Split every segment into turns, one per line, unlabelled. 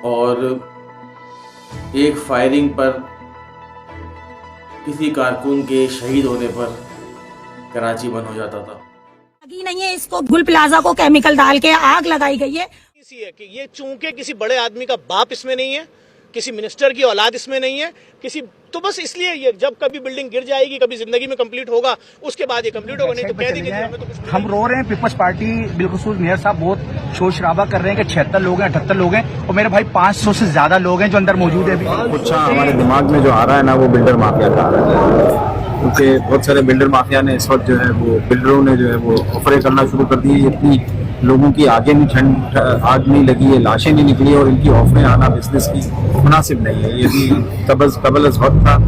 और एक फायरिंग पर किसी कारकुन के शहीद होने पर कराची बंद हो जाता था।
नहीं है, इसको गुल प्लाजा को केमिकल डाल के आग लगाई गई है।
इसी है कि ये चूंकि किसी बड़े आदमी का बाप इसमें नहीं है, किसी मिनिस्टर की औलाद इसमें नहीं है, किसी तो बस इसलिए ये जब कभी बिल्डिंग गिर जाएगी, कभी जिंदगी में कंप्लीट होगा, उसके बाद ये कंप्लीट होगा, नहीं तो कह दीजिए हमें तो कुछ
हम रो रहे हैं। पीपल्स पार्टी बिल्कुल मेयर साहब बहुत शोर शराबा कर रहे हैं कि 76 लोग हैं, 78 लोग हैं, और मेरे भाई 500 से ज्यादा लोग हैं जो अंदर मौजूद है अभी।
कुछ हमारे दिमाग में जो आ रहा है ना, वो बिल्डर माफिया का आ रहा है, क्योंकि बहुत सारे बिल्डर माफिया ने इस वक्त जो है वो बिल्डरों ने जो है वो ऑफरें करना शुरू कर दी। इतनी लोगों की आगे नहीं ठंड आग नहीं लगी है, लाशें नहीं निकली, और इनकी ऑफरें आना बिजनेस की मुनासिब नहीं है। ये भी कबल अज़ वक्त था,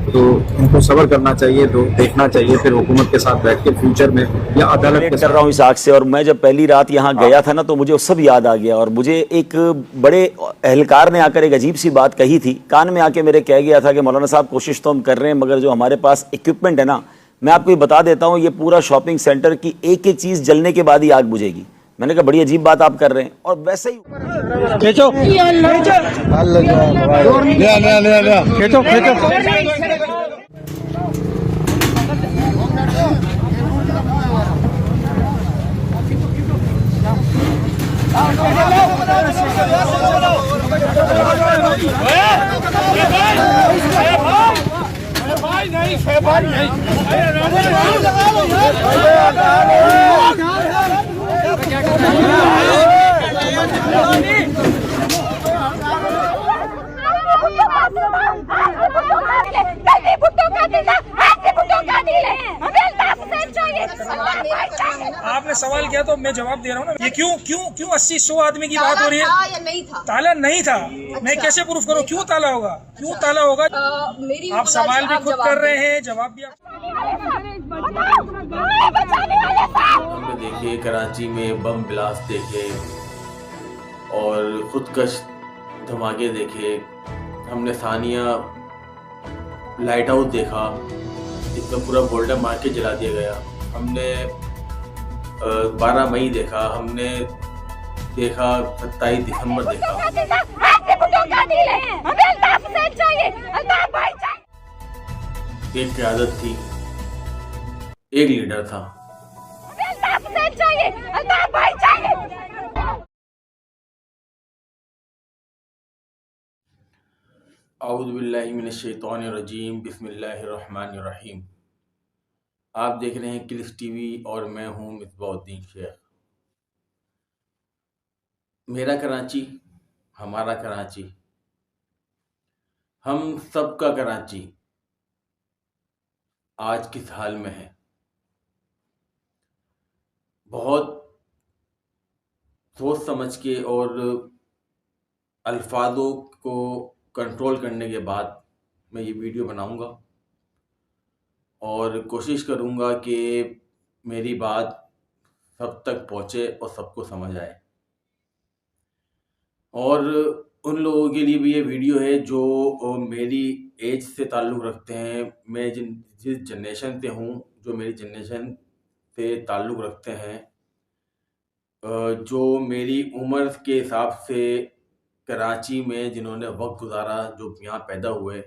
तो इनको सब्र करना चाहिए, तो देखना चाहिए, फिर हुकूमत के साथ बैठ के फ्यूचर में या अदालत के
कर रहा हूँ इस आग से। और मैं जब पहली रात यहाँ गया था ना, तो मुझे वो सब याद आ गया। और मुझे एक बड़े एहलकार ने आकर एक अजीब सी बात कही थी, कान में आके मेरे कह गया था कि मौलाना साहब कोशिश तो हम कर रहे हैं, मगर जो हमारे पास इक्विपमेंट है ना, मैं आपको ये बता देता हूँ, ये पूरा शॉपिंग सेंटर की एक एक चीज़ जलने के बाद ही आग बुझेगी। मैंने कहा बड़ी अजीब बात आप कर रहे हैं। और वैसे ही
खींचो खींचो खींचो।
आपने सवाल किया तो मैं जवाब दे रहा हूँ ना। ये क्यों क्यों क्यों 80-100 आदमी की बात हो रही है?
या नहीं था?
ताला नहीं था। मैं कैसे प्रूफ करूँ? क्यों ताला होगा? क्यों ताला होगा? आप सवाल भी खुद कर रहे हैं, जवाब भी आप।
हमने देखे कराची में बम ब्लास्ट देखे और खुदकश धमाके देखे। हमने सानिया लाइट हाउस देखा, जिसका पूरा गोल्डन मार्केट जला दिया गया। हमने 12 मई देखा, हमने देखा 27 दिसंबर देखा। एक क़यादत थी, एक लीडर था। औज़ु बिल्लाहि मिनश शैतानिर रजीम, बिस्मिल्लाहिर्रहमानिर्रहीम। आप देख रहे हैं क्लिस टीवी और मैं हूं मिसबाउद्दीन शेख। मेरा कराची, हमारा कराची, हम सब का कराची आज किस हाल में है। बहुत सोच समझ के और अल्फाजों को कंट्रोल करने के बाद मैं ये वीडियो बनाऊंगा और कोशिश करूंगा कि मेरी बात सब तक पहुंचे और सबको समझ आए। और उन लोगों के लिए भी ये वीडियो है जो मेरी एज से ताल्लुक़ रखते हैं, मैं जिस जनरेशन से हूँ, जो मेरी जनरेशन से ताल्लुक़ रखते हैं, जो मेरी उम्र के हिसाब से कराची में जिन्होंने वक्त गुजारा, जो यहाँ पैदा हुए।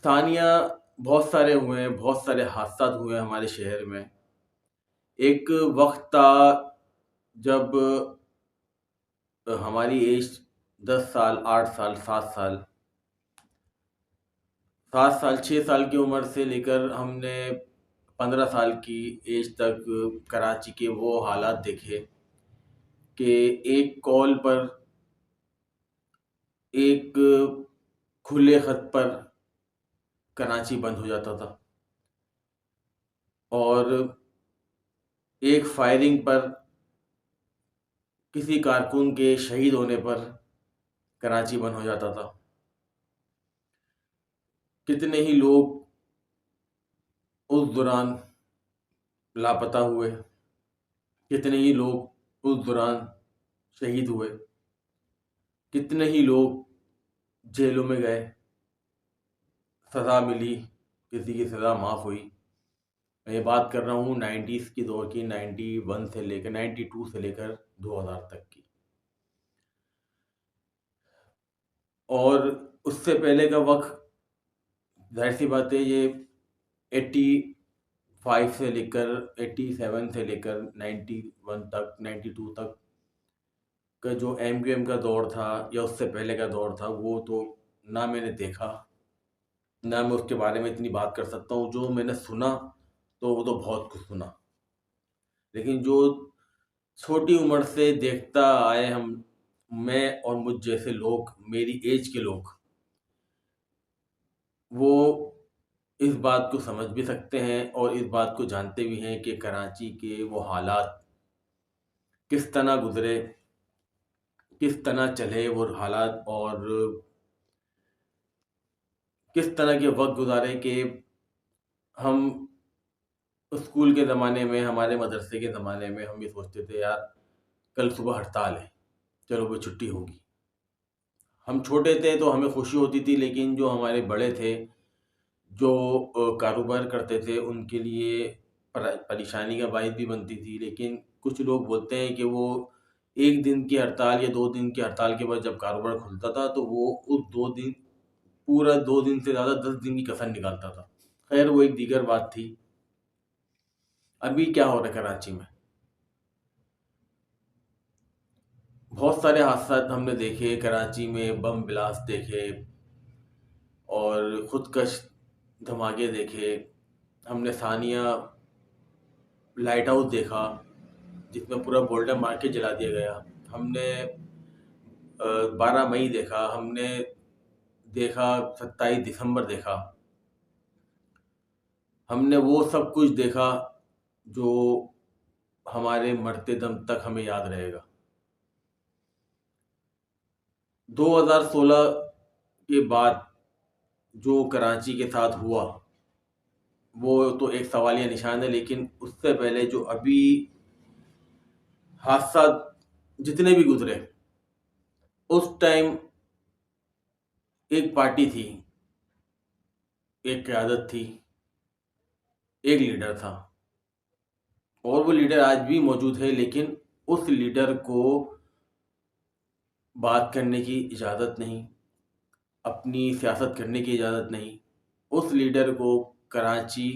सानिया बहुत सारे हुए हैं, बहुत सारे हादसा हुए हमारे शहर में। एक वक्त था जब हमारी एज 10 साल, 8 साल, 7 साल, 6 साल की उम्र से लेकर हमने 15 साल की एज तक कराची के वो हालात देखे कि एक कॉल पर, एक खुले खत पर कराची बंद हो जाता था, और एक फायरिंग पर किसी कारकुन के शहीद होने पर कराची बंद हो जाता था। कितने ही लोग उस दौरान लापता हुए, कितने ही लोग उस दौरान शहीद हुए, कितने ही लोग जेलों में गए, सज़ा मिली, किसी की सज़ा माफ़ हुई। मैं ये बात कर रहा हूँ 90s की दौर की, 91 से लेकर 92 से लेकर 2000 तक की। और उससे पहले का वक्त जाहिर सी बात है, ये 85 से लेकर 87 से लेकर 91 तक 92 तक का जो एमक्यूएम का दौर था या उससे पहले का दौर था, वो तो ना मैंने देखा, ना मैं उसके बारे में इतनी बात कर सकता हूँ। जो मैंने सुना तो वो तो बहुत कुछ सुना, लेकिन जो छोटी उम्र से देखता आए मैं और मुझ जैसे लोग, मेरी एज के लोग, वो इस बात को समझ भी सकते हैं और इस बात को जानते भी हैं कि कराची के वो हालात किस तरह गुजरे, किस तरह चले वो हालात, और किस तरह के वक्त गुजारे कि हम स्कूल के ज़माने में, हमारे मदरसे के ज़माने में हम ये सोचते थे यार कल सुबह हड़ताल है, चलो भाई छुट्टी होगी। हम छोटे थे तो हमें खुशी होती थी, लेकिन जो हमारे बड़े थे, जो कारोबार करते थे, उनके लिए परेशानी का बायस भी बनती थी। लेकिन कुछ लोग बोलते हैं कि वो 1 दिन की हड़ताल या 2 दिन की हड़ताल के बाद जब कारोबार खुलता था तो वो उस 2 दिन, पूरा 2 दिन से ज़्यादा 10 दिन की कसर निकालता था। खैर वो एक दीगर बात थी। अभी क्या हो रहा है कराची में, बहुत सारे हादसा हमने देखे कराची में, बम ब्लास्ट देखे और खुदकश धमाके देखे। हमने सानिया लाइट हाउस देखा जिसमें पूरा गोल्डन मार्केट जला दिया गया। हमने 12 मई देखा, हमने देखा 27 दिसंबर देखा, हमने वो सब कुछ देखा जो हमारे मरते दम तक हमें याद रहेगा। 2016 के बाद जो कराची के साथ हुआ वो तो एक सवालिया निशान है, लेकिन उससे पहले जो अभी हादसा जितने भी गुजरे, उस टाइम एक पार्टी थी, एक क़यादत थी, एक लीडर था, और वो लीडर आज भी मौजूद है। लेकिन उस लीडर को बात करने की इजाज़त नहीं, अपनी सियासत करने की इजाज़त नहीं। उस लीडर को कराची,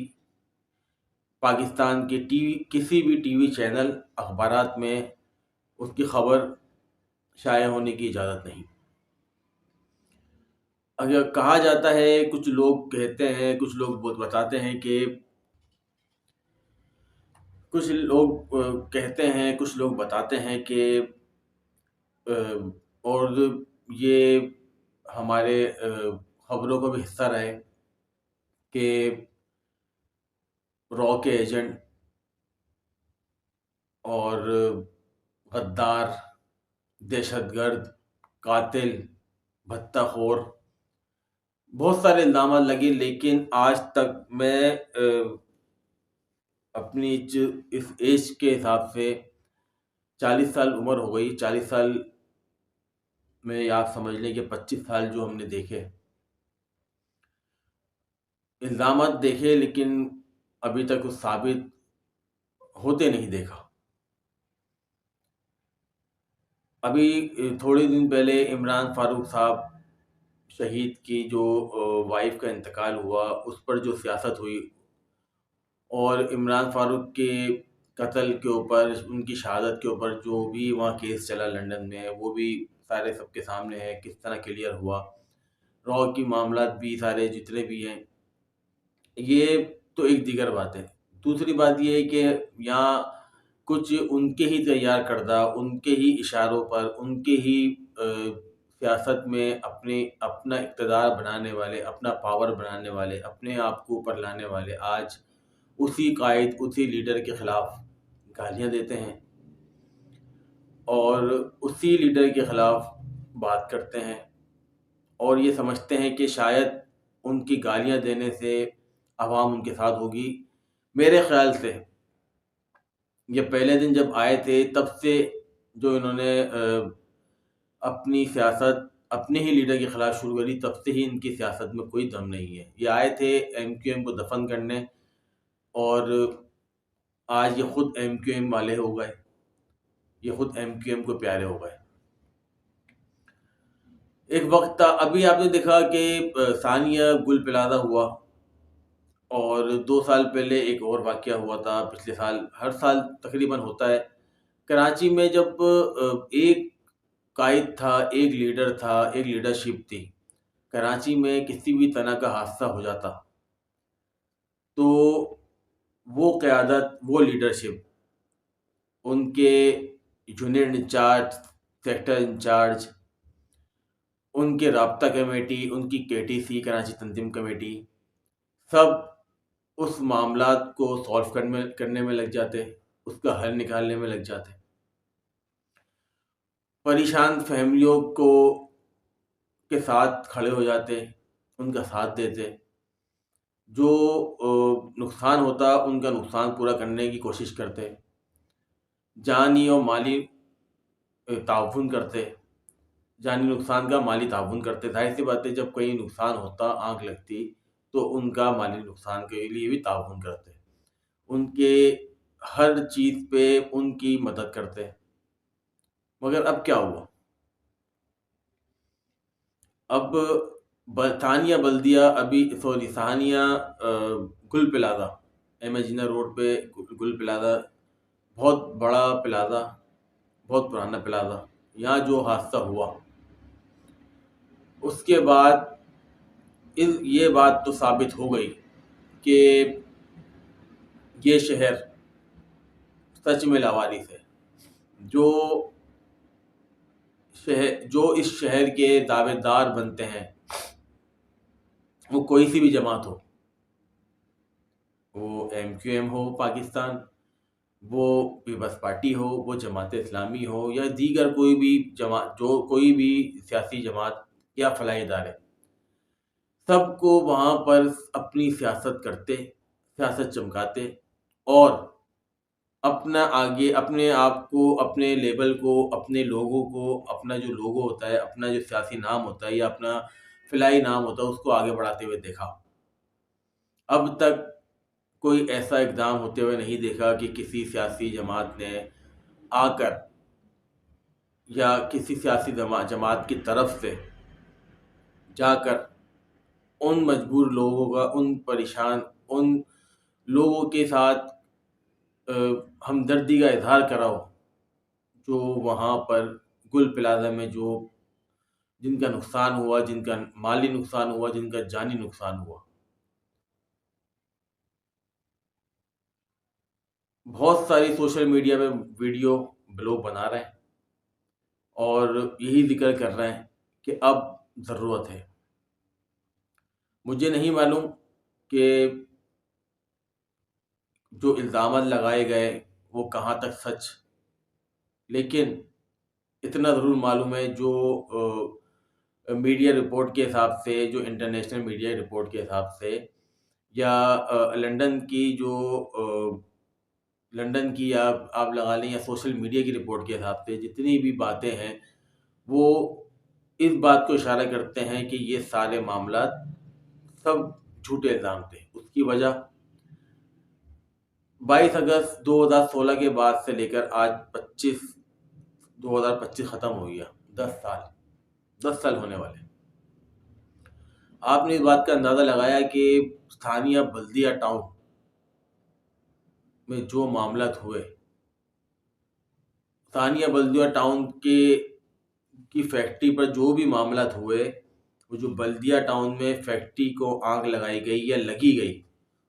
पाकिस्तान के टीवी, किसी भी टीवी चैनल, अखबारात में उसकी खबर शाया होने की इजाज़त नहीं। अगर कहा जाता है, कुछ लोग कहते हैं, कुछ लोग बताते हैं कि कुछ लोग कहते हैं, कुछ लोग बताते हैं कि और ये हमारे खबरों का भी हिस्सा रहे कि रॉ के एजेंट और गद्दार, दहशतगर्द, कातिल, भत्ताखोर, बहुत सारे इल्ज़ाम लगे। लेकिन आज तक मैं अपनी इस एज के हिसाब से 40 साल उम्र हो गई, 40 साल में आप समझ लें कि 25 साल जो हमने देखे इल्ज़ामात देखे, लेकिन अभी तक कुछ साबित होते नहीं देखा। अभी थोड़े दिन पहले इमरान फारूक साहब शहीद की जो वाइफ का इंतकाल हुआ, उस पर जो सियासत हुई और इमरान फारूक के कत्ल के ऊपर, उनकी शहादत के ऊपर जो भी वहाँ केस चला लंदन में, वो भी सारे सबके सामने है किस तरह क्लियर हुआ। रॉ की मामलात भी सारे जितने भी हैं, ये तो एक दीगर बात है। दूसरी बात ये है कि यहाँ कुछ उनके ही तैयार करदा, उनके ही इशारों पर, उनके ही सियासत में अपना इक़्तिदार बनाने वाले, अपना पावर बनाने वाले, अपने आप को ऊपर लाने वाले आज उसी कायद, उसी लीडर के ख़िलाफ़ गालियाँ देते हैं और उसी लीडर के ख़िलाफ़ बात करते हैं और ये समझते हैं कि शायद उनकी गालियाँ देने से आवाम उनके साथ होगी। मेरे ख़्याल से ये पहले दिन जब आए थे तब से जो इन्होंने अपनी सियासत अपने ही लीडर के ख़िलाफ़ शुरू करी, तब से ही इनकी सियासत में कोई दम नहीं है। ये आए थे एमक्यूएम को दफन करने और आज ये ख़ुद एमक्यूएम वाले हो गए, ये ख़ुद एमक्यूएम को प्यारे हो गए। एक वक्त था, अभी आपने देखा कि सानिया गुल प्लाजा हुआ, और 2 साल पहले एक और वाकया हुआ था, पिछले साल, हर साल तकरीबन होता है कराची में, जब एक कायद था, एक लीडर था, एक लीडरशिप थी। कराची में किसी भी तरह का हादसा हो जाता तो वो क़यादत, वो लीडरशिप, उनके यूनिट इंचार्ज, सेक्टर इंचार्ज, उनके राब्ता कमेटी, उनकी केटीसी कराची तंजीम कमेटी, सब उस मामलात को सॉल्व करने में लग जाते, उसका हल निकालने में लग जाते, परेशान फैमिलियों को के साथ खड़े हो जाते, उनका साथ देते, जो नुकसान होता उनका नुकसान पूरा करने की कोशिश करते, जानी और माली ताउन करते, जानी नुकसान का माली ताउन करते। जाहिर सी बात है, जब कोई नुकसान होता, आग लगती, तो उनका माली नुकसान के लिए भी ताउन करते, उनके हर चीज़ पे उनकी मदद करते। मगर अब क्या हुआ, अब सानिया बल्दिया, अभी सॉरी सानिया गुल प्लाजा, इमेजिनर रोड पे गुल प्लाजा, बहुत बड़ा प्लाजा, बहुत पुराना प्लाजा, यहाँ जो हादसा हुआ, उसके बाद ये बात तो साबित हो गई कि ये शहर सच में लावारिस है। जो इस शहर के दावेदार बनते हैं, वो कोई सी भी जमात हो, वो MQM हो पाकिस्तान, वो पीपल्स पार्टी हो, वो जमात इस्लामी हो, या दीगर कोई भी जमात, जो कोई भी सियासी जमात या फलाही इदारे, सबको वहाँ पर अपनी सियासत करते, सियासत चमकाते, और अपना आगे अपने आप को, अपने लेबल को, अपने लोगों को, अपना जो लोगो होता है, अपना जो सियासी नाम होता है या अपना फलाही नाम होता है, उसको आगे बढ़ाते हुए देखा। अब तक कोई ऐसा इक़दाम होते हुए नहीं देखा कि किसी सियासी जमात ने आकर, या किसी सियासी जमात की तरफ से जाकर उन मजबूर लोगों का, उन परेशान, उन लोगों के साथ हमदर्दी का इजहार करा हो, जो वहाँ पर गुल प्लाजा में जिनका नुकसान हुआ, जिनका माली नुकसान हुआ, जिनका जानी नुकसान हुआ। बहुत सारी सोशल मीडिया में वीडियो ब्लॉग बना रहे हैं और यही जिक्र कर रहे हैं कि अब ज़रूरत है। मुझे नहीं मालूम कि जो इल्ज़ाम लगाए गए वो कहाँ तक सच, लेकिन इतना ज़रूर मालूम है, जो मीडिया रिपोर्ट के हिसाब से, जो इंटरनेशनल मीडिया रिपोर्ट के हिसाब से, या लंदन की आप लगा लें, या सोशल मीडिया की रिपोर्ट के हिसाब से, जितनी भी बातें हैं वो इस बात को इशारा करते हैं कि ये सारे मामला सब झूठे इल्ज़ाम थे। उसकी वजह 22 अगस्त 2016 के बाद से लेकर आज 2025 ख़त्म हो गया, 10 साल होने वाले। आपने इस बात का अंदाज़ा लगाया कि स्थानीय बल्दिया टाउन में जो मामला हुए, स्थानीय बल्दिया टाउन की फैक्ट्री पर जो भी मामला हुए, वो जो बल्दिया टाउन में फैक्ट्री को आग लगाई गई या लगी गई,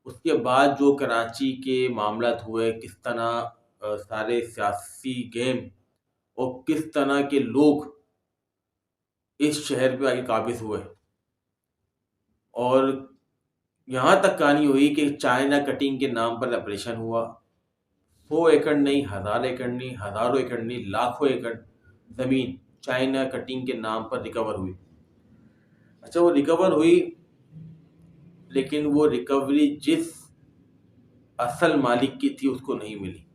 उसके बाद जो कराची के मामला हुए, किस तरह सारे सियासी गेम और किस तरह के लोग इस शहर पे आके काबिज हुए, और यहाँ तक कहानी हुई कि चाइना कटिंग के नाम पर ऑपरेशन हुआ। 100 एकड़ नहीं, 1000 एकड़ नहीं, हज़ारों एकड़ नहीं, लाखों एकड़ ज़मीन चाइना कटिंग के नाम पर रिकवर हुई। अच्छा, वो रिकवर हुई, लेकिन वो रिकवरी जिस असल मालिक की थी उसको नहीं मिली।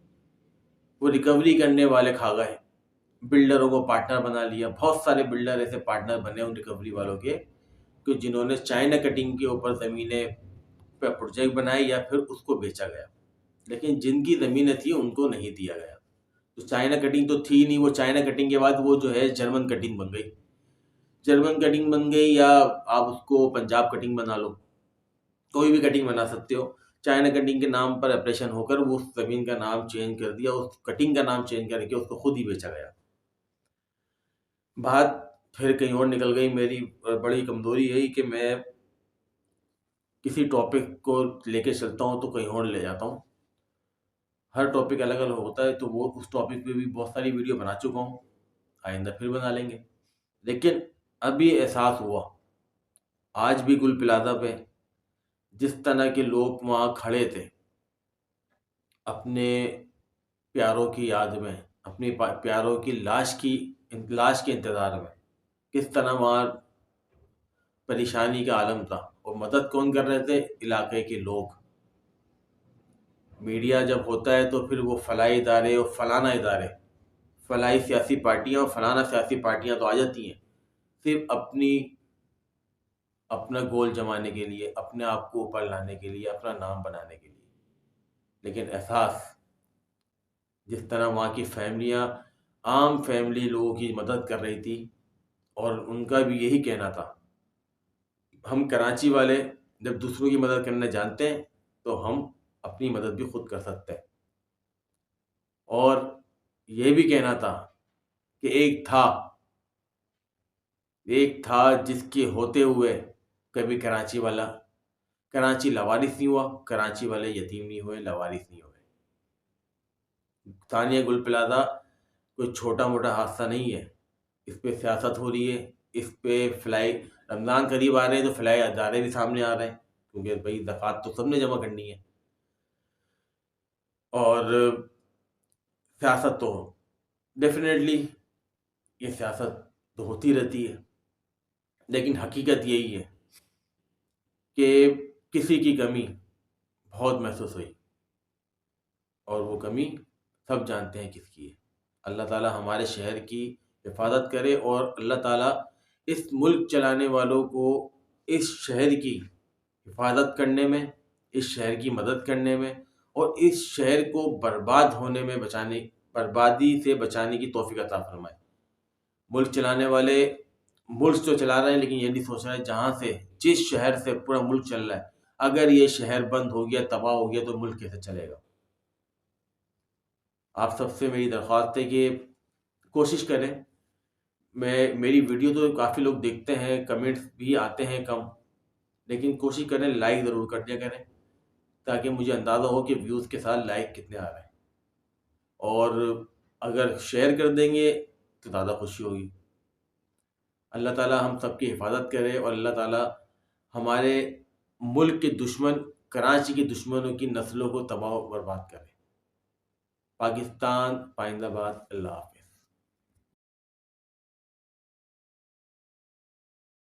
वो रिकवरी करने वाले खा गए, बिल्डरों को पार्टनर बना लिया। बहुत सारे बिल्डर ऐसे पार्टनर बने उन रिकवरी वालों के, कि जिन्होंने चाइना कटिंग के ऊपर ज़मीनें पर प्रोजेक्ट बनाए या फिर उसको बेचा गया, लेकिन जिनकी ज़मीनें थी उनको नहीं दिया गया। तो चाइना कटिंग तो थी नहीं, वो चाइना कटिंग के बाद वो जो है जर्मन कटिंग बन गई। जर्मन कटिंग बन गई या आप उसको पंजाब कटिंग बना लो, कोई भी कटिंग बना सकते हो। चाइना कटिंग के नाम पर ऑपरेशन होकर वो उस ज़मीन का नाम चेंज कर दिया, उस कटिंग का नाम चेंज करके उसको खुद ही बेचा गया। बात फिर कहीं और निकल गई। मेरी बड़ी कमज़ोरी यही कि मैं किसी टॉपिक को लेके चलता हूँ तो कहीं और ले जाता हूँ। हर टॉपिक अलग अलग होता है, तो वो उस टॉपिक पे भी बहुत सारी वीडियो बना चुका हूँ, आइंदा फिर बना लेंगे। लेकिन अभी एहसास हुआ, आज भी गुल प्लाजा पे जिस तरह के लोग वहाँ खड़े थे अपने प्यारों की याद में, अपनी प्यारों की लाश के इंतज़ार में, किस तरह वहाँ परेशानी का आलम था। और मदद कौन कर रहे थे? इलाके के लोग। मीडिया जब होता है तो फिर वो फलाई इदारे और फलाना इदारे, फलाई सियासी पार्टियाँ और फलाना सियासी पार्टियाँ तो आ जाती हैं सिर्फ अपना गोल जमाने के लिए, अपने आप को ऊपर लाने के लिए, अपना नाम बनाने के लिए। लेकिन एहसास जिस तरह वहाँ की फैमिलियाँ, आम फैमिली लोगों की मदद कर रही थी, और उनका भी यही कहना था, हम कराची वाले जब दूसरों की मदद करना जानते हैं तो हम अपनी मदद भी खुद कर सकते हैं। और ये भी कहना था कि एक था जिसके होते हुए कभी कराची लवारिस नहीं हुआ, कराची वाले यतीम नहीं हुए, लवारिस नहीं हुए। तानिया गुल प्लाजा कोई छोटा मोटा हादसा नहीं है। इस पे सियासत हो रही है, इस पे फ्लाई, रमज़ान करीब आ रहे हैं तो फ्लाई अदारे भी सामने आ रहे हैं, क्योंकि भाई ज़कात तो सबने जमा करनी है। और सियासत तो डेफिनेटली ये सियासत तो होती रहती है, लेकिन हकीकत यही है कि किसी की कमी बहुत महसूस हुई, और वो कमी सब जानते हैं किसकी है। अल्लाह ताला हमारे शहर की हिफाजत करे, और अल्लाह ताला इस मुल्क चलाने वालों को इस शहर की हिफाजत करने में, इस शहर की मदद करने में, और इस शहर को बर्बादी से बचाने की तौफीक अता फरमाए। मुल्क चलाने वाले मुल्क तो चला रहे हैं, लेकिन ये नहीं सोच रहे जिस शहर से पूरा मुल्क चल रहा है, अगर ये शहर बंद हो गया, तबाह हो गया, तो मुल्क कैसे चलेगा। आप सबसे मेरी दरख्वास्त है कि कोशिश करें। मेरी वीडियो तो काफ़ी लोग देखते हैं, कमेंट्स भी आते हैं कम, लेकिन कोशिश करें लाइक ज़रूर कर दिया करें, ताकि मुझे अंदाज़ा हो कि व्यूज़ के साथ लाइक कितने आ रहे हैं। और अगर शेयर कर देंगे तो ज़्यादा खुशी होगी। अल्लाह ताला हम सब की हिफाजत करे, और अल्लाह ताला हमारे मुल्क के दुश्मन, कराची के दुश्मनों की नस्लों को तबाह बर्बाद करे। पाकिस्तान पाइंदाबाद। अल्लाह हाफ़िज़।